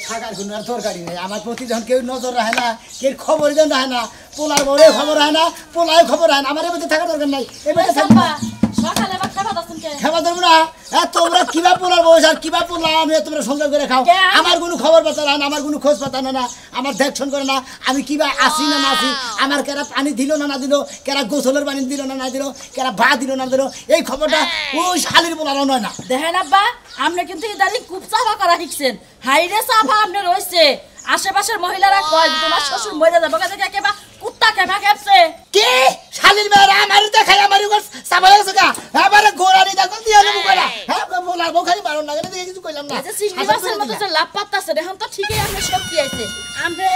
থাকার কোনো আর দরকারই নেই আমার প্রতি যখন কেউ নজর রাখে না কেউ খবর যেন রাখে না পোলার বড় খবর রাখে না পোলায় খবর রাখে না আমার এবার থাকার দরকার নাই এবার সকালে বা খাবার দাসন কে খাবার দেবো না তোমরা কিবা পোলার বয়স আর কিবা পোলা আমি তোমরা সংসার করে খাও আমার কোনো খবর পাতা না আমার কোনো খোঁজ পাতা না আমার দেখশন করে না আমি কিবা আসি না আসি আমার কেরা পানি দিল না দিল কেরা গোসলের পানি দিল না দিল কেরা ভাত দিল না দিল এই খবরটা ওই শালির পোলারও নয় না দেখেন আব্বা আপনি কিন্তু ইদানিং খুব চাপা করা শিখছেন হাইরে চাপা আপনি রয়েছে আশেপাশের মহিলারা কয় তোমার শ্বশুর মরে যাবে দেখে কেবা কুত্তা কেমা খেপছে কে শালির মেয়েরা আমার দেখায় আমার উপর চাপা গেছে গা এবারে গোড়ানি দেখো দিয়ে নেবো করা হ্যাঁ বলার বোখারি মারণ না দেখে কিছু কইলাম না চিংড়ি মাছের মতো যে লাভ পাত্তাছে এখন তো ঠিকই আপনি শক্তি আছে আমরা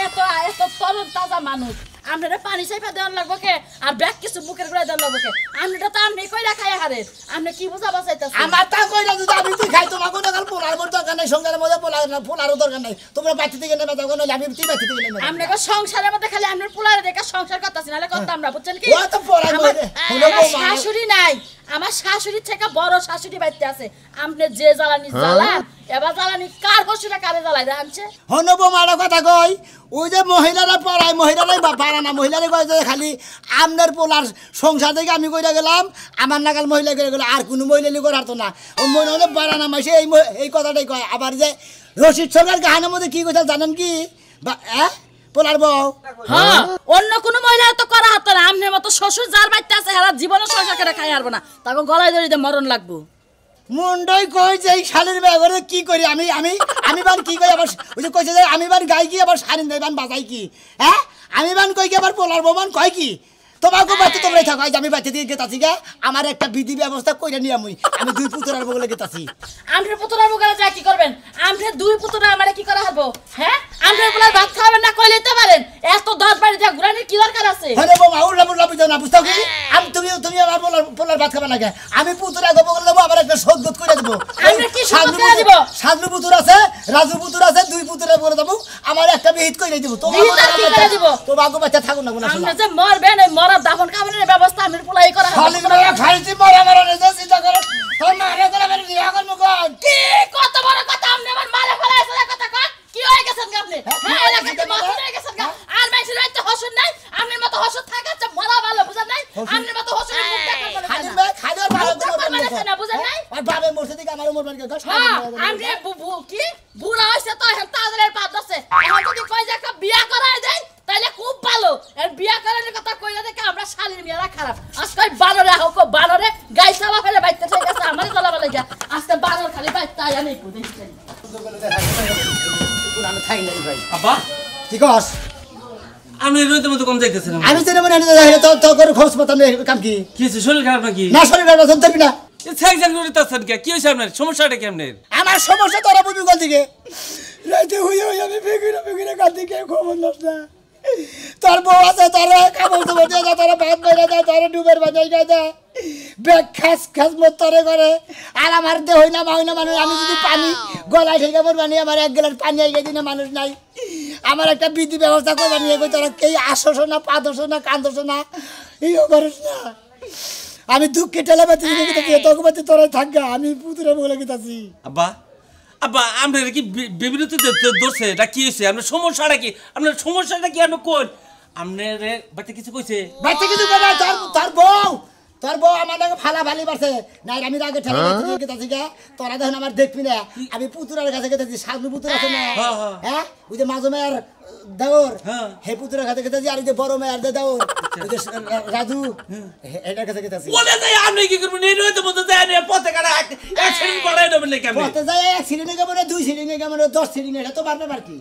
এত তরুণ তাজা মানুষ আমরা পানি চাইপা দেওয়ার লাগবো কে আর ব্যাগ কিছু বুকের করে দেওয়ার লাগবো কে আমরা তো আপনি কইরা খাই হারেন আপনি কি বুঝাবা চাইতেছেন আমার তা কইরা যদি আমি তুই খাই তোমার কোনো কাল পোলার বড় দরকার নাই সংসারের মধ্যে পোলারও দরকার নাই তোমরা বাড়ি থেকে নেবে যাও না আমি তুই বাড়ি থেকে নেবে আমরা কো সংসারের মধ্যে খালি আপনার পোলারে দেখে সংসার করতেছি নালে কত আমরা বুঝছেন কি ও তো পোলার মধ্যে আমার শাশুড়ি নাই আমার শাশুড়ির থেকে বড় শাশুড়ি বাড়িতে আছে আপনি যে জ্বালানি জ্বালান এবার জ্বালানি কার বসুরা কারে জ্বালাই রাখছে হনব মারা কথা কই ওই যে মহিলারা পড়ায় মহিলারাই পারা না মহিলারাই কয় যে খালি আমনের পোলার সংসার থেকে আমি কইরা গেলাম আমার নাগাল মহিলা করে গেল আর কোনো মহিলা করার তো না ও মহিলা পারা না মাসে এই কথাটাই কয় আবার যে রশিদ সরকার গাহানের মধ্যে কি কথা জানেন কি পোলার বউ হ্যাঁ অন্য কোনো মহিলা তো করা হতো না আমনের মতো শ্বশুর যার বাড়িতে আছে সারা জীবনে সংসার করে খাই হারবো না তাকে গলায় ধরে মরণ লাগবো মুন্ডই কই যে এই শালির ব্যাপারে কি করি আমি আমি আমি বান কি কই আবার ওই যে কইছে যে আমি বান গাই কি আবার শালিন দেই বান বাজাই কি হ্যাঁ আমি বান কই কি আবার পোলার বমান কয় কি তোমাকে বাড়িতে তোমরাই থাকো আমি বাড়িতে দিয়ে গেতাছি গা আমার একটা বিধি ব্যবস্থা কইরা নিয়ে আমি দুই পুতুরার বগলে গেতাছি আমরে পুতুরার বগলে যা কি করবেন আমরে দুই পুতুরা আমারে কি করা হবো হ্যাঁ আমরে বলার ভাত খাবেন না কইলে তো পারেন এত 10 বাড়ি যা ঘুরানির কি দরকার আছে আরে বাবা আউলা বুলা বুঝাও না বুঝতাও কি আমি তুমি আমার পোলার ভাত খাবে লাগে আমি পুতুরা বগলে দেব আবার একটা সদগত কইরা দেব আমরা কি সদগত করে দেব সাজলু পুতুর আছে রাজু পুতুর আছে দুই পুতুরা বলে দেব আমার একটা বিহিত কইরা দেব তোমাকে বাচ্চা থাকো না কোন আপনি যে মরবেন এই মরার দাফন কাফনের ব্যবস্থা আমি পোলাই করা হবে খালি করে খাইছি মরা মরা নেছে চিন্তা করো তোর মারে করে আমি বিয়া করব কোন কি কত বড় কথা আপনি আমার মারে ফলাইছে কথা কন কি হয়ে গেছেন আপনি হ্যাঁ এলাকাতে মাছ হয়ে গেছেন আর মাইছের রাইতে হসুন নাই আপনি মত হসুন থাকাচ্ছে মরা ভালো বুঝেন নাই আপনি মত হসুন মুখ দেখেন খালি মে খালি আর ভালো করে না বুঝেন নাই আর বাবে মরছে দিকে আমার মরবার কে আপনি কি বুড়া হইছে তো এখন তাজরের পাপ আছে এখন যদি কই যে একটা বিয়া করায় দেয় তাইলে খুব ভালো আর বিয়া করার কথা কইলা দেখে আমরা শালীর মেয়েরা খারাপ আজকে বানরে হোক বানরে গাই সাবা ফেলে বাইতে ঠিক আছে আমারই গলা বলে গিয়া আজকে বানর খালি বাইতে আই আমি কই দেখছেন পুরানো থাই নাই ভাই আব্বা কি কস আমি রইতে মতো কম যাইতেছিলাম আমি তো মনে হয় তো করে খোঁজ পাতাম কাম কি কি শরীর খারাপ নাকি না শরীর খারাপ শুনতে না সেকশন করতেছেন কি হইছে আপনার সমস্যাটা কি আপনার আমার সমস্যা তোরা বুঝবি কোন দিকে রাইতে হইয়া আমি বেগুনে কাঁদি কে খবর না তোর বউ আছে তোরা কামড় তো বটে যা তোরা ভাত বাইরে যায় তোরা ডুবের বাজাই যায় ব্যাগ খাস মত তরে করে আর আমার দেহ হই না মানুষ আমি যদি পানি গলায় ঠেকে পড় বানিয়ে আমার এক গ্লাস পানি আই গেছি না মানুষ নাই আমার একটা বিধি ব্যবস্থা করবা নিয়ে কই তোরা কেই আসছ না পাদছ না কান্দছ না ইও করিস না আমি দুঃখে ঠেলে বাতি দিকে তোকে বাতি তোরাই থাকগা আমি পুতুরে বলে গেতাছি আব্বা আব্বা আমরা কি বিবিরতি দোষে এটা কি হইছে আপনার সমস্যাটা কি আপনি কোন আপনার বাচ্চা কিছু কইছে বাচ্চা কিছু কই না তোর বউ আমার নাকি ফালা ফালি পারছে নাই আমি আগে ঠেলে বাতি গেতাছি গা তোরা দেখুন আমার দেখবি না আমি পুতুরার কাছে গেতাছি সাজু পুতুর আছে না হ্যাঁ ওই যে মাঝো মেয়ের দাওর হে পুতুরার কাছে গেতাছি আর ওই যে বড় মেয়ের দাওর ওই যে রাজু এটার কাছে গেতাছি বলে যাই আপনি কি করবেন এই রইতে মতো যায় না পথে কাটা অ্যাক্সিডেন্ট করাই দেবেন নাকি আপনি পথে যায় অ্যাক্সিডেন্টে কেমন 2 সিলিংয়ে কেমন 10 সিলিংয়ে এটা তো পারবে আর কি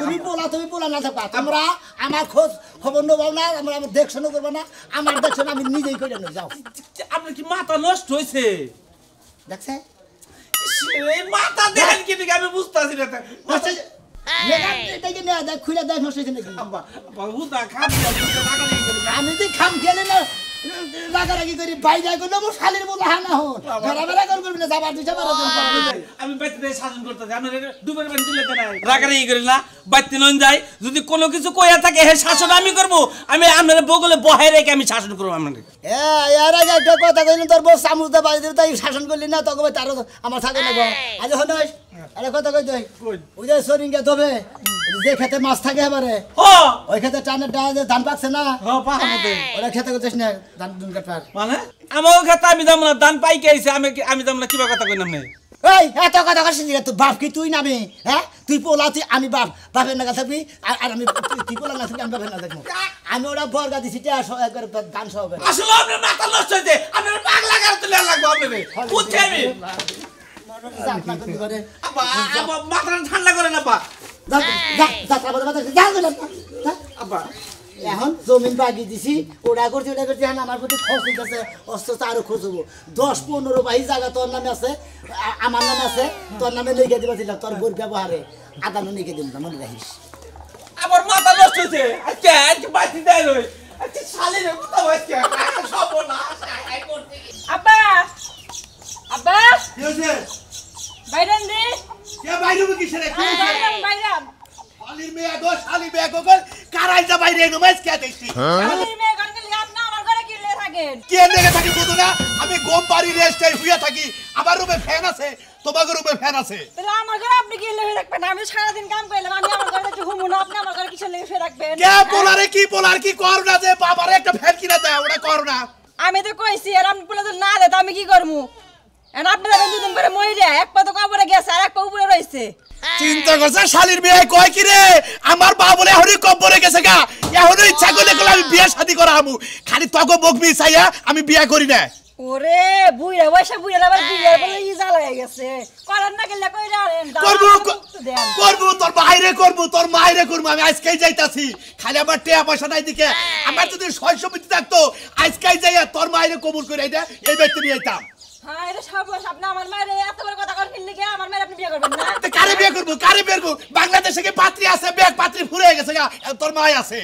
তুমি পোলা না থাকবা তোমরা আমার খবর নেবো না আমার দেখশনও করবো না আমার দেখশন আমি নিজেই করে নেব যাও আপনার কি মাথা নষ্ট হইছে দেখছে এই মাথা দেখেন কি দিকে আমি বুঝতাছি না এটাকে না দেখ খুলে দেখ নষ্ট হইছে নাকি বাবুদা খাম আমি তো খাম খেলে না রাগারাগি করি বাইরে গেলে আমার শালির বলা হানা হন বেড়া করবি না যাবার দিছে আমি বাইতে সাজন করতেছি আমি ডুবের বান দিলে না রাগারাগি করি না বাইতে নন যাই যদি কোনো কিছু কইয়া থাকে হে শাসন আমি করব আমি আপনার বগলে বহাই রেখে আমি শাসন করব আপনাকে এর আগে একটা কথা কইলেন তোর বউ চামুচটা বাড়ি দিলে তাই শাসন করলি না তখন তার আমার থাকে না গো আজ হনস আরে কথা কই দই ওই যে সরিঙ্গা দবে যে খেতে মাছ থাকে এবারে ওই খেতে টানে ধান পাকছে না ওরা খেতে করছিস না ধান দুন কাটবার মানে আমার খেতে আমি দাম না ধান পাই কে আইছে আমি দাম না কিবা কথা কইলাম না এই এত কথা কইছিস তুই বাপ কি তুই নামে হ্যাঁ তুই পোলা তুই আমি বাপের না থাকবি আর আমি তুই পোলা না থাকবি আমি বাপের না থাকবো আমি ওরা বর্গা দিছি একবার ধান সহ আসলে আপনার মাথা নষ্ট হইছে আপনার পাগলা গাল তুলে লাগবে আপনারে বুঝছি আমি আব্বা মাথা ঠান্ডা করে না বা এখন জমিন বাগি দিছি ওটা করছি এখন আমার প্রতি খোঁজ নিতেছে অস্ত্র আরো খুঁজবো 10-15 বাহি জায়গা তোর নামে আছে আমার নামে আছে তোর নামে লিখে দিবা তোর বোর ব্যবহারে আদানো লিখে দিব না মনে রাখিস আমার মাথা নষ্ট হইছে আজকে বাতি দেয় রই আজকে শালিরে কথা হইছে সব না আই করতে আব্বা আব্বা কি হইছে বাইরান দে কে বাইরে কিসে রে বাইরান শালির মেয়ে গো শালি মেয়ে গো কারাই যা বাইরে এনো মাছ কে দেখছি শালির মেয়ে গনকে আপনি আমার ঘরে কি লে থাকেন কে লেগে থাকি বুঝো না আমি গম বাড়ি রেস্টে শুয়ে থাকি আমার রুমে ফ্যান আছে তোমার রুমে ফ্যান আছে তাহলে আমার ঘরে আপনি কি লে রাখবেন আমি সারা দিন কাম করলাম আমি আমার ঘরে একটু ঘুমু না আপনি আমার ঘরে কিছু লেগে রাখবেন কে পোলার কি কর না যে বাবারে একটা ফ্যান কিনা দেয় ওটা কর না আমি তো কইছি আর আপনি বলে তো না দে তো আমি কি করমু এখন আপনি যাবেন দুদিন পরে মইরা এক পা তো কবরে গেছে আর এক পা উপরে রইছে চিন্তা করছ শালির বিয়ে কয় কি রে আমার বাবা বলে হরি কবরে গেছে গা এখনো ইচ্ছা করলে আমি বিয়ে শাদি করাবো খালি তগো বকবি চাইয়া আমি বিয়ে করি না ওরে বুইরা বয়সা বুইরা আবার বিয়ের বলে ই জ্বালায় গেছে করেন না গেলে কইরা আরেন করবো তোর বাইরে করবো তোর মাইরে করবো আমি আজকেই যাইতাছি খালি আমার টেয়া পয়সা নাই দিকে আমার যদি 600 মিটি থাকতো আজকেই যাইয়া তোর মাইরে কবুল করে এটা এই ব্যক্তি নিয়ে যেতাম হ্যাঁ এটা সব আপনি আমার মায়ের এত বড় কথা কর কিনলে কি আমার মায়ের আপনি বিয়ে করবেন না কারে বিয়ে করবো বাংলাদেশে কি পাত্রী আছে বেগ পাত্রী ফুরে গেছে গা তোর মাই আছে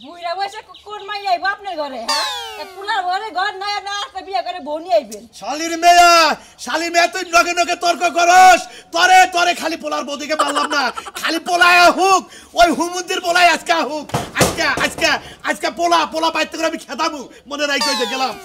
বুইরা বয়সে কোন মাই আইবো আপনার ঘরে হ্যাঁ এক কুলার ঘরে ঘর নাই না আর বিয়ে করে বউ নিয়ে আইবেন শালির মেয়ে তুই নগে তর্ক করস তরে খালি পোলার বৌদিকে মারলাম না খালি পোলায় হুক ওই হুমুন্দির পোলায় আজকে হুক আজকে পোলা বাইতে করে আমি খেদাবো মনে রাখি গেলাম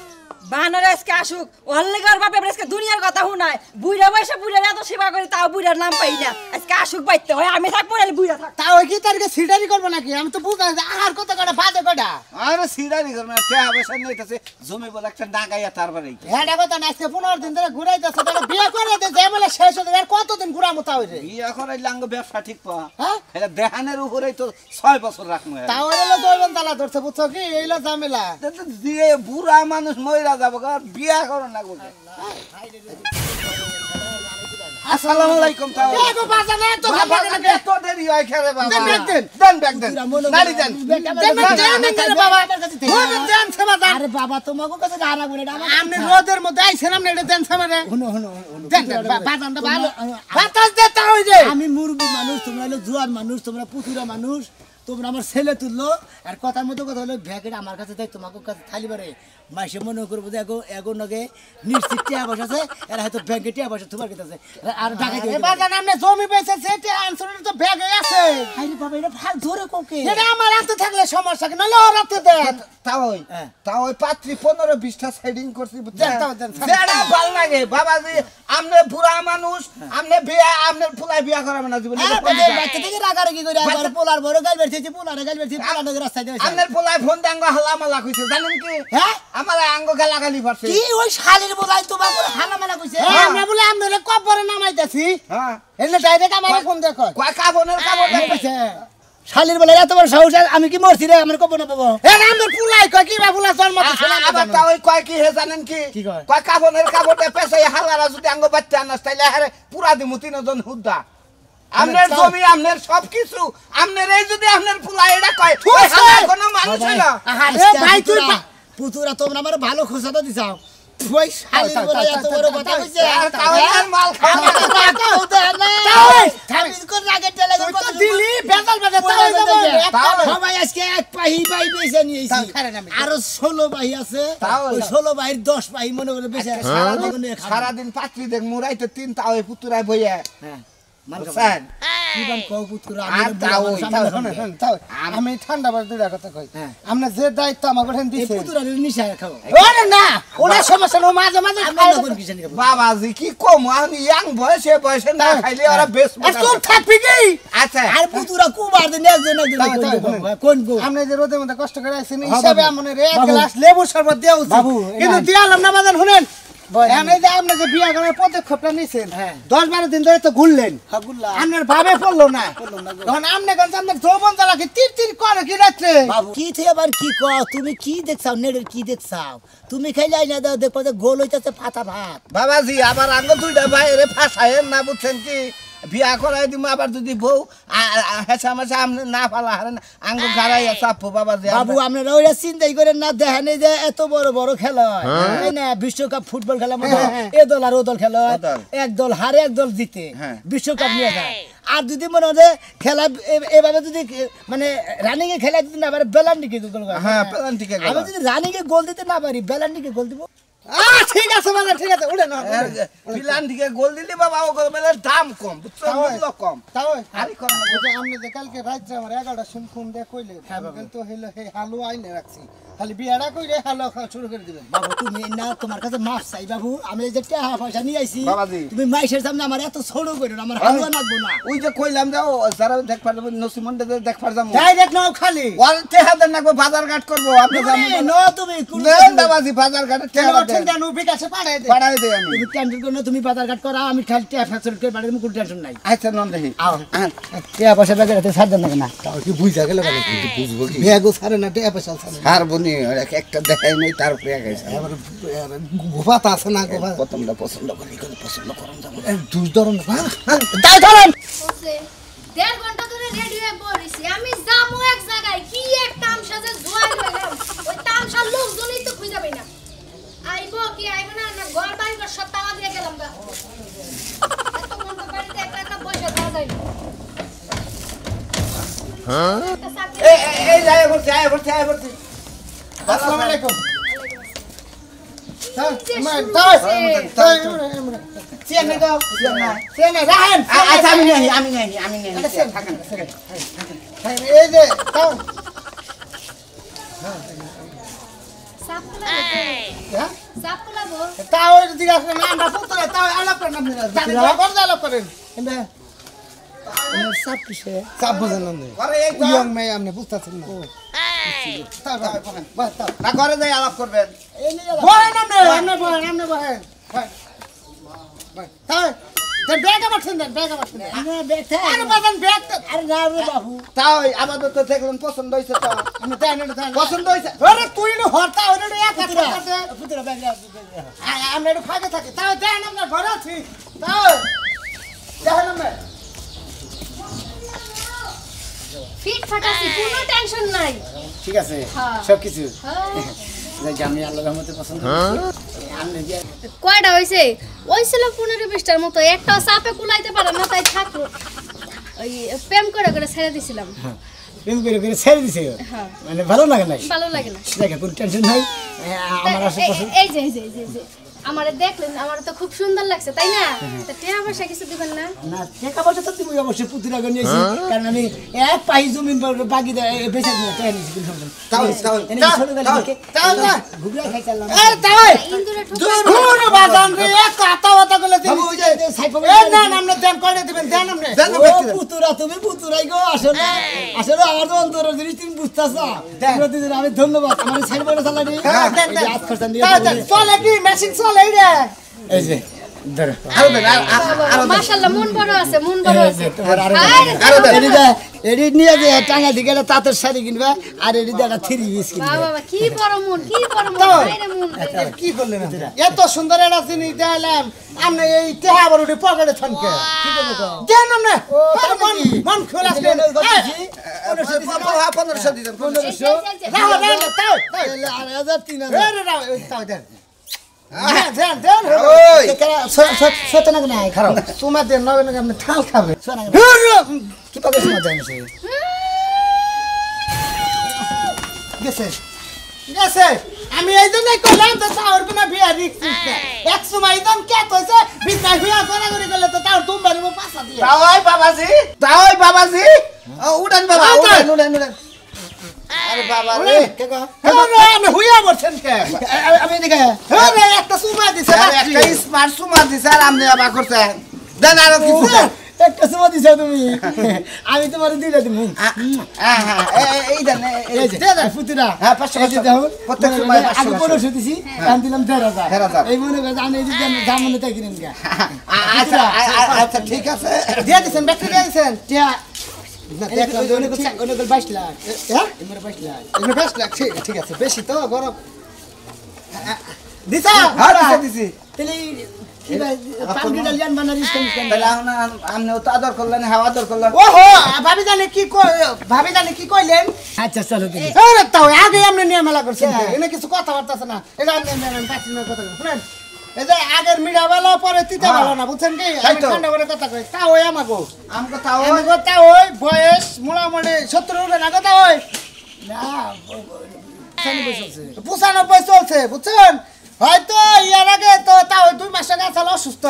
বানরে আজকে আসুক ওহল্লেগার বাপে আজকে দুনিয়ার কথা শুনায় বুইরা বয়সে বুইরা এত সেবা করি তাও বুইরার নাম পাই না আজকে আসুক বাইতে হয় আমি থাকবো না বুইরা থাক তাও কি তারকে সিডারি করব নাকি আমি তো বুঝা আর কত কটা বাদে কটা আরে সিডারি করব না তে আবেশ নিতেছে জমি বলে একটা ডাকাইয়া তারপরে হেডা কথা না আজকে 15 দিন ধরে ঘুরাইতেছে তাহলে বিয়ে করে দে যেমলে শেষ হতে আর কতদিন ঘুরামু তাও রে বিয়ে করে লাঙ্গ ব্যবসা ঠিক পা হ্যাঁ এটা দেহানের উপরেই তো 6 বছর রাখমু তাও হলো দইবেন তালা ধরছে বুঝছো কি এইলো ঝামেলা দিয়ে বুড়া মানুষ মইরা যাবো বিয়া করো না গোকে আসসালামু আলাইকুম তাও এগো বাজানে তো তো দেরি হয় খেরে বাবা দেন নালি দেন দেন বাবা দেন সেবা দেন আরে বাবা তোমাকে কাছে গানা বলে আপনি রোদের মধ্যে আইছেন আপনি এটা দেন সেবা রে হুনো দেন বাজানটা ভালো বাতাস দে তাও যে আমি মুরগি মানুষ তোমরা হলো জুয়ান মানুষ তোমরা পুতুরা মানুষ তোমরা আমার ছেলে তুললো আর কথার মতো কথা হলো ভ্যাকেট আমার কাছে দেখ তোমাকে কাছে থালি বারে মাইসে মনে করবো যে এগো নগে নিশ্চিত টিয়া বসাছে এরা হয়তো ব্যাংকে টিয়া বসে তোমার কাছে আর ঢাকা দিয়ে বাজান আপনি জমি পেয়েছে সেটা আনসার তো ব্যাগে আছে আরে বাবা এটা ভাগ ধরে কোকে এটা আমার হাতে থাকলে সমস্যা কি নলে ওর হাতে দেন তাও ওই পাত্রী 15-20টা সেটিং করছি বুঝছেন যেটা ভালো লাগে বাবাজি আমনে বুড়া মানুষ আমনে বিয়া আমনে ফুলাই বিয়া করাবে না জীবনে বাচ্চা থেকে রাগারাগি করে আবার পোলার বড় গাল বেরছে পোলারে গাল বেরছে পোলা নগর রাস্তায় দেয় আমনে ফুলাই ফোন দাঙ্গ হালামালা কইছে জানেন কি হ্যাঁ আমার আঙ্গ গালাগালি করছে কি ওই শালির বলাই তোমাকে হালামালা কইছে আমরা বলে আমনে কবরে নামাইতাছি হ্যাঁ এলে ডাইরেক্ট আমার ফোন দেখো কয় কাবনের কাবন কইছে শালির বলে এত বড় সাহস আমি কি মরছি রে আমার কবর না পাবো এ আমনে পুলাই কয় কি বা পুলা তোর মত শোনা আবার তাও ওই কয় কি হে জানেন কি কয় কাবনের কাবতে পেছাই হালারা যদি আঙ্গ বাচ্চা আনাস তাইলে আরে পুরা দিমু তিনজন হুদ্দা আমনের জমি আমনের সবকিছু আমনের এই যদি আমনের ফুলা এটা কয় ওই হালার কোন মানুষ না আরে ভাই তুই পুতুরা তোমরা আমার ভালো খোসাটা দিছাও ওই শালির বলে এত বড় কথা কইছে কাউনের মাল খাওয়া তাও দে না থামিজ কর রাগে টেলে কত দিলি বেজাল বেজাল তাও সবাই আজকে এক পাহি পাই বেচে নিয়েছি আর 16 পাহি আছে ওই 16 পাহির 10 পাহি মনে করে বেচে সারা দিন পাত্রী দেখ মুরাইতে তিন তাও পুতুরাই বইয়া হ্যাঁ কি বান কও পুতুরা আর তাও আমি ঠান্ডা বাস দুইটা কথা কই আপনি যে দায়িত্ব আমাকে হেন এই দিছেন পুতুরা নিশা খাও ওরে না ওরা সমস্যা না মাঝে মাঝে আমি না কোন কিছু নিয়ে বাবাজি কি কম আমি ইয়াং বয়সে না খাইলে ওরা বেশ তোর থাকবি কি আচ্ছা আর পুতুরা কুবার দিন একজন কোন গো আপনি যে রোদের মধ্যে কষ্ট করে আছেন হিসাবে আমনে এক গ্লাস লেবু শরবত দেওয়া উচিত কিন্তু দিয়ালাম না বাজান শুনেন এনে যে আপনি যে বিয়া করার পদক্ষেপটা নিছেন 10-12 দিন ধরে তো ঘুরলেন হাগুল্লা আপনার ভাবে পড়লো না তখন আপনি গঞ্জ আপনার যৌবন জ্বালাকে তীর করে কি রাত্রে বাবু কি থেকে আবার কি কও তুমি কি দেখছাও নেড়ের কি দেখছাও তুমি খাইলে আইনা দাও দেখো যে গোল হইতাছে ফাটা ভাত বাবাজি আবার আঙ্গ দুইটা বাইরে ফাঁসায়েন না বুঝছেন কি বিয়া করাই দিম আবার যদি বউ হেসা মেসা আপনি না পালা হারেন আঙ্গ গাড়াই চাপো বাবাজি বাবু আপনারা ওইটা চিন্তাই করেন না দেখেন এই যে এত বড় বড় খেলা হয় তাই না বিশ্বকাপ ফুটবল খেলার মধ্যে এ দল আর ও দল খেলা হয় এক দল হারে এক দল জিতে বিশ্বকাপ নিয়ে যায় আর যদি মনে হয় খেলা এভাবে যদি মানে রানিং এ খেলা যদি না পারে বেলান্ডিকে গোল করে হ্যাঁ পেনাল্টিকে আমি যদি রানিং এ গোল দিতে না পারি বেলান্ডিকে গোল দিব ঠিক আছে মানে ঠিক আছে উঠে না পেনাল্টিকে গোল দিলে বাবা ও গোলের দাম কম বুঝছো মূল্য কম তাও আরে কোন আপনি যে কালকে রাত্রে আমার 11টা ফোন দিয়ে কইলেন কিন্তু হইলো হে হালু আইনে রাখছি খালি বিয়াটা কইরে হালু খাওয়া শুরু করে দিবেন বাবু তুমি না তোমার কাছে মাফ চাই বাবু আমি এই যে টাকা পয়সা নিয়ে আইছি বাবাজি। তুমি মাইশের সামনে আমার এত ছোট করে আমার হালুয়া নাগবো না ওই যে কইলাম যাও যারা দেখ পারবো নসিমন্ডে দেখ পার যাবো ডাইরেক্ট নাও খালি ওয়াল তেহাদের নাকবো বাজার ঘাট করবো আপনি যাবেন নো তুমি নেন বাবাজি বাজার ঘাটে তেহাদের টেনশন দেন বিকাশে পাঠাই দে পাড়াই দেই আমি তুমি টেনশন করো না তুমি বাজার ঘাট করো আমি খালি টাকা ফ্যাক্টরি করে বাড়ি কোনো টেনশন নাই আচ্ছা নন দেখি আও টাকা পয়সা ব্যাগে রাখতে ছাড় দেন না তাও কি বুঝা গেল মানে কিন্তু বুঝবো কি মেয়াগো ছাড়ে না টেয়া পয়সা ছাড়ে হার বনি একটা দেখাই নাই তারপরে গাইছে এবার গোফাত আছে না গোফা প্রথমটা পছন্দ করি কিন্তু পছন্দ করুন যাবো দুই ধরন তাই ধরেন বসে 1.5 ঘন্টা ধরে রেডি হয়ে পড়েছি আমি যাবো এক জায়গায় কি এক তামসা যে জোয়াই হইলাম ওই তামসার লোকজনই তো খুঁজে পাই না আইবো কি আইবো না না ঘর বাড়ি ঘর সব তালা দিয়ে গেলাম গা এত ঘন্টা বাড়িতে একটা একটা পয়সা দেওয়া যায় না হ্যাঁ এই যায় বলছি আসসালামু আলাইকুম চেনে দাও চেনে রাহেন আচ্ছা আমি নেই থাকেন এই যে তাও সাপলা সাপলা গো তাও জিজ্ঞাসা না আমরা পুত্র তাও আলাপ করেন আপনি জানেন আলাপ করেন সব কিছু চাপ বুঝেন না ঘরে এই ইয়ং মেয়ে আপনি বুঝতেছেন না তাও বাস তাও না ঘরে যাই আলাপ করবেন বহেন আপনি বহেন তাও ব্যাগ আমার দেন ব্যাগ আমার দেন আরে বাজান ব্যাগ আরে না রে বাবু তাও আমাদের তো দেখলেন পছন্দ হয়েছে তো আমি দেন পছন্দ হয়েছে আরে তুই না হরতা ওরে এক হাতে পুত্র ব্যাগ আমরা একটু ফাঁকে থাকি তাও দেন আপনার ঘরে আছি তাও দেখেন আমরা ফিট ফাটাছি কোনো টেনশন নাই ঠিক আছে হ্যাঁ। সব কিছু হ্যাঁ আমি আল্লাহর রহমতে পছন্দ আমি যে কয়টা হইছে ওই ছিল 15-20টার মতো একটাও চাপে কুলাইতে পারে না তাই থাকলো ওই প্রেম করে করে ছেড়ে দিছিলাম প্রেম করে ছেড়ে দিছে হ্যাঁ মানে ভালো লাগে নাই ভালো লাগে না দেখে কোনো টেনশন নাই আমার আশেপাশে এই যে আমারে দেখলেন আমার তো খুব সুন্দর লাগছে তাই না তা টাকা পয়সা কিছু দিবেন না না টাকা পয়সা তো তুমি অবশ্যই পুতুরা করে নিয়েছি কারণ আমি এক পাই জমিন বাকি বেচে দিয়ে টাকা নিয়েছি কিন্তু তাও না ঘুগরা খাইছিলাম এই তাও ইন্দুরে দূর বাজান রে এক আতা আতা করে দিন এই দেন আপনি দেন করে দিবেন দেন আপনি পুতুরা তুমি পুতুরাই গো আসলে আমার তো অন্তরের জিনিস তুমি বুঝতেছ আমি ধন্যবাদ আমার সাইড বলে চালানি হাত খরচা নিয়ে চলে কি মেশিন চলে রে এই যে ধরো মাশাআল্লাহ মন বড় আছে মন বড় আছে এডি নিয়ে যে টাঙ্গা দিকে তাঁতের শাড়ি কিনবা আর এডি একটা 3 পিস কিনবা বাবা কি বড় মন বাইরে মন কি করলেন এত সুন্দর একটা জিনিস দিলাম আপনি এই টেহা বড় পকেটে থানকে কি করবে তো দেন আপনি মন খোলা আছে 1500 দিতেন 1500 রাও দেন তাও আর 3000 এই রাও তাও দেন দেন ওই সত না নাই খারাপ তোমার দেন নবে না আপনি ঠাল খাবে কি পাবে শোনা যায় না গেছে ঠিক আছে আমি এই জন্যই কইলাম তো তাওর কোনো বিয়া রিক্স নিতে এক সময় একদম কেত হইছে বিছনায় বিয়া করা করে গেলে তো তাওর তুমি বাড়িব পাছা দিয়ে তাই বাবাজি উড়ান বাবা উড়ান আরে বাবা রে কে গো আমি হুইয়া বলছেন কে আমি দেখে আরে একটা সুমা দিছে একটা স্মার্ট সুমা দিছে আর আপনি আবার করছেন দেন আরো কিছু একটা সুমা দিছে তুমি আমি তোমার দিলে তুমি এই দেন এই যে দাদা ফুতুরা হ্যাঁ 500 এই দাও প্রত্যেক সময় আগে 1500 দিছি আমি দিলাম 13000 13000 এই মনে করে আমি এই যে জামনে তাই কিনেন কে আচ্ছা ঠিক আছে দিয়ে দিছেন ব্যাটারি দিয়ে দিছেন টিয়া দেখলাম যে অনেক 22 লাখ হ্যাঁ এমরে 22 লাখ এমরে 22 লাখ ঠিক আছে বেশি তো গরম দিছা হ্যাঁ দিছি তাহলে কি ভাই পাঁচ লিটার বানা দিছেন তাহলে আমনেও তো আদর করলেন হ্যাঁ আদর করলেন ওহো ভাবি জানে কি কইলেন আচ্ছা চলো দিদি আরে তাও আগে আমরা নিয়ে মেলা করছেন এনে কিছু কথা বার্তাছে না এটা আমি পাচ্ছি না কথা শুনেন এই যে আগের মিডা ভালো পরে তিতা ভালো না বুঝছেন কি আমি ঠান্ডা করে কথা কই তাও আমাগো আমগো তাও ওই বয়স মোটামুটি 70 উঠে না কথা ওই না 95 চলছে বুঝছেন হয়তো ইয়ার আগে তো তাও 2 মাস আগে আসলে অসুস্থ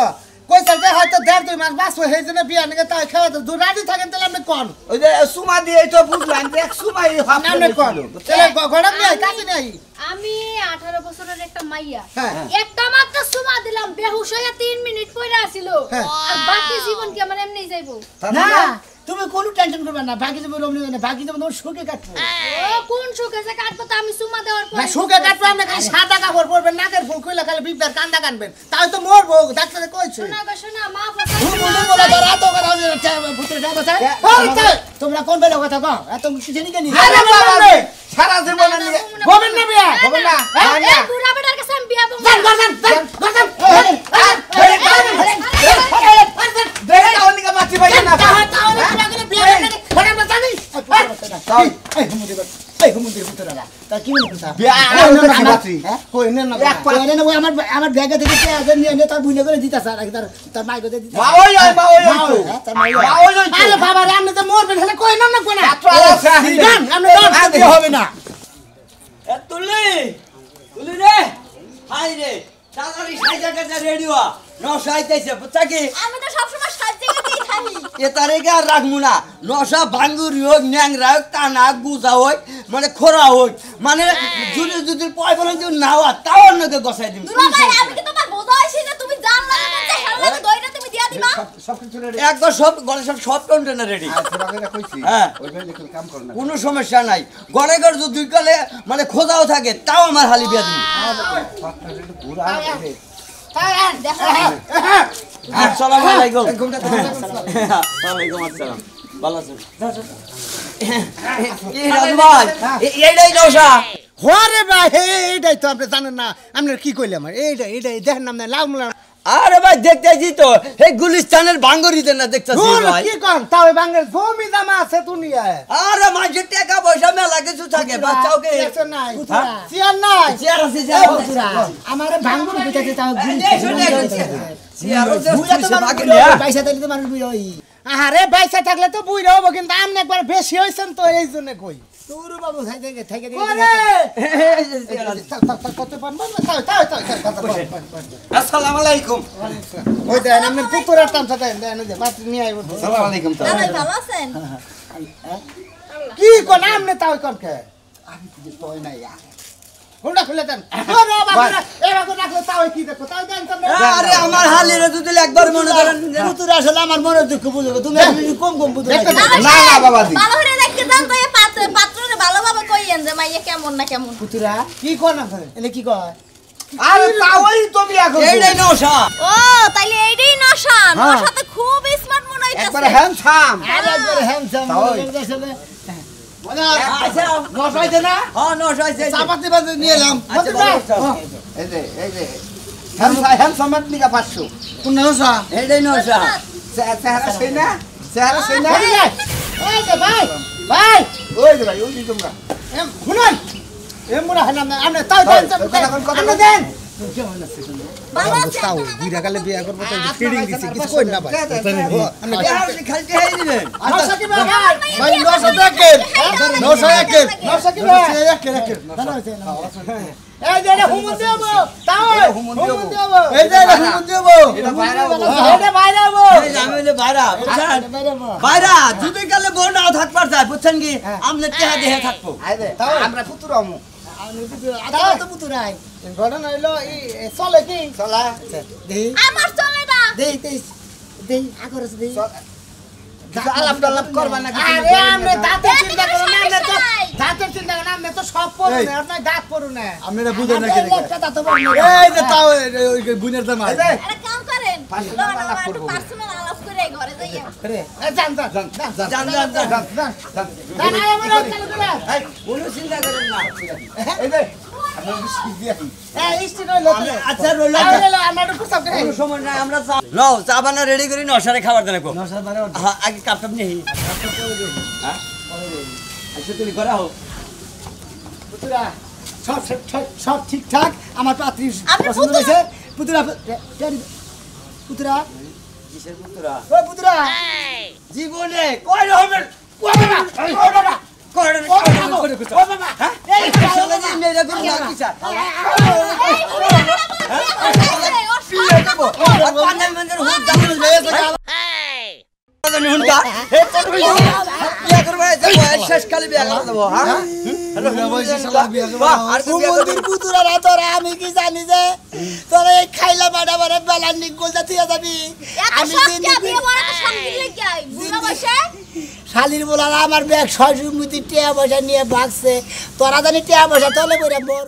কইছে যে হয়তো 1.5-2 মাস বাঁচবো সেই জন্য বিয়া নাকি তাই খাওয়া তো রাজি থাকেন তাহলে আপনি কোন ওই যে সুমা দিয়ে তো বুঝলাম যে এক সুমাই আপনি কোন তাহলে গড়ক নাই কাছে নাই আমি 18 বছরের একটা মাইয়া হ্যাঁ। একটা মাত্র সুমা দিলাম বেহুশ হয়ে 3 মিনিট পড়ে আছিল হ্যাঁ। আর বাকি জীবন কি আমার এমনি যাইবো না তুমি কোনো টেনশন করবে না বাকি যাবে রমনি না বাকি যাবে তোমার সুখে কাটবে ও কোন সুখে যে কাটবো তো আমি সুমা দেওয়ার পর না সুখে কাটবে আপনি খালি সাদা কাপড় পরবেন নাকের ফুল কইলা খালি বিপদার কান্দা কানবেন তাই তো মরবো ডাক্তারে কইছে শোনা গো শোনা মা তোমরা কোন বেলা কথা কও এত কিছু জানি কেন আরে বাবা রে সারা জীবন নিয়ে হবেন না বিয়া হবে না এই বুড়া বেটার কাছে আমি বিয়া বলবো দেখে অনেক মাছি ভাই না আমার ব্যাগে থেকে তার বুঝে করে দিতে তার মাইকে দিতে বাবা আপনি তো মরবেন হলে কই না কোন হবে না তুলি তুলি রে হাই রে তাড়াতাড়ি সাইজা কাটা রেডি হওয়া নশা আইতেছে বুঝছা কি আমি তো সবসময় সাজতে গিয়েই থাকি এ তারিখে আর রাখবো না নশা ভাঙ্গুরি হোক ন্যাংরা হোক টানা গুজা হোক মানে খোরা হোক মানে যদি যদি পয় বলেন যে না হওয়া তাও অন্যকে গসাই দিন দুলা ভাই আমি কি তোমার বোঝা হইছি যে তুমি জান না যে হেলা দইটা তুমি দিয়া দিবা সবকিছু রেডি একবার সব গণে সব কন্টেনার রেডি হ্যাঁ কাম করো না কোনো সমস্যা নাই গড়ে গড় যদি দুই কালে মানে খোঁজাও থাকে তাও আমার হালি বিয়া দিন দেখো আসসালামু আলাইকুম ওয়ালাইকুম আসসালাম ভালো আছেন কি রাজু ভাই এইটাই নশা হরে ভাই এইটাই তো আপনি জানেন না আপনার কি কইলাম এইটাই দেখেন না লাভ আরে ভাই দেখতেছি তো এই গুলিস্তানের ভাঙ্গরিতে না দেখতেছি ভাই কি কর তাও বাংলাদেশ জমি জামা আছে দুনিয়ায় আরে মানুষের টাকা পয়সা মেলা কিছু থাকে বাচ্চাওকে নাই চেয়ার নাই চেয়ার আছে আমার ভাঙ্গুর বিটাতে তাও পয়সা দিলে তো মানুষ বুঝি আরে পয়সা থাকলে তো বুঝি হবো কিন্তু আপনি একবার বেশি হয়েছেন তো এই জন্য কই তোর বাবু থেকে আসসালামু আলাইকুম ওই দেন আপনি পুকুরের টামটা দেন যে বাস নিয়ে আইব আসসালামু আলাইকুম ভাই ভালো আছেন কি কোন আপনি তাও করকে আমি কি তোই নাই হোন্ডা খুলে দেন এবার রাখলে তাও কি দেখো তাও দেন আরে আমার হালিরে যদি একবার মনে করেন পুতুর আসলে আমার মনে দুঃখ বুঝবে তুমি কম বুঝবে না না বাবাজি ভালো করে দেখতে যান তো এই পাত্ররে ভালোভাবে কইয়েন যে মাইয়া কেমন না কেমন পুতুরা কি কোন করে এনে কি কয় আরে তাওই তো বিয়া করছো এইটাই নশা ও তাইলে এইটাই নশা নশাতে খুব স্মার্ট মনে হইতাছে একবার হ্যান্ডসাম আরে একবার হ্যান্ডসাম আসলে আচ্ছা নশাইতে না হ্যাঁ নশা আছে চাপাতি বাজে নিয়ে এলাম এই যে হ্যান্ডসাম লিখা 500 কোন নশা এইটাই নশা চেহারা সেই না চেহারা সেই না এই যে ভাই ভাই ওই যে ভাই ওই যে তোমরা শুনুন এমরা হানা আপনি তাও দেন কথা আপনি দেন কেমন আছে তাও দুইটা কালে বিয়া করবো তো ফিডিং দিছি কিছু কই না ভাই খালি টেহাই দিবেন নশাকি ভাই ভাই 901 নশাকি ভাই এই যে হুমুন দেব তাও হুমুন দেব এই যে হুমুন দেব এটা বাইরে হবো এই আমি হইলে বাইরা বুঝছেন বাইরা যদি কালে বউ নাও থাকবার যায় বুঝছেন কি আমনে টেহা দেহে থাকবো তাও আমরা পুতুরামু তাও তো পুতুরাই ঘটনা হইলো এই চলে কি চলা দেই আমার চলে না দেই দেই আগরে দেই আলাপ ডালাপ করবা না আরে আমনে দাঁতের চিন্তা করো না আমনে তো দাঁতের চিন্তা করো না আমনে তো সব পড়ো না আপনার দাঁত পড়ো না আপনারা বুঝেন না কেন একটা দাঁত পড়ো এই যে তাও ওই বুনের দাম আছে আরে কাম করেন একটু পার্সোনাল আলাপ করে ঘরে যাইয়া রে জান না আমার চালু করে এই কোনো চিন্তা করেন না এই যে এই স্টিক হইলো আচ্ছা রইল হইলো আমরা একটু সব করে কোনো সময় নাই আমরা লও চা বানা রেডি করি নশারে খাবার দেন কো নশার বারে হ্যাঁ আগে কাপটা নেই হ্যাঁ আচ্ছা তুমি করা হোক পুতুরা সব ঠিকঠাক আমার পাত্রী আপনি পছন্দ পুতুরা? হয়েছে পুতুরা পুতুরা কিসের পুত্রা ও পুতুরা জীবনে কয় রকমের কয় বাবা কয় বাবা হ্যাঁ এই শালা যে মেয়েরা গুলো না কিসা পিয়ে দেব আর পান্ডাল মন্দির হুদ দাম লয়ে গেছে জানি হুনকা হে তোর বিয়া করবে শেষ কালে বিয়া করে দেব হ্যাঁ কুমন্দির পুতুরা তোরা আমি কি জানি যে তোরা এই খাইলা বাড়া বাড়া বেলা নিগল জাতীয় যাবি আমি শালির বলার আমার ব্যাগ 6 মুতি টিয়া পয়সা নিয়ে ভাগছে তোরা জানি টিয়া পয়সা তলে করে বড়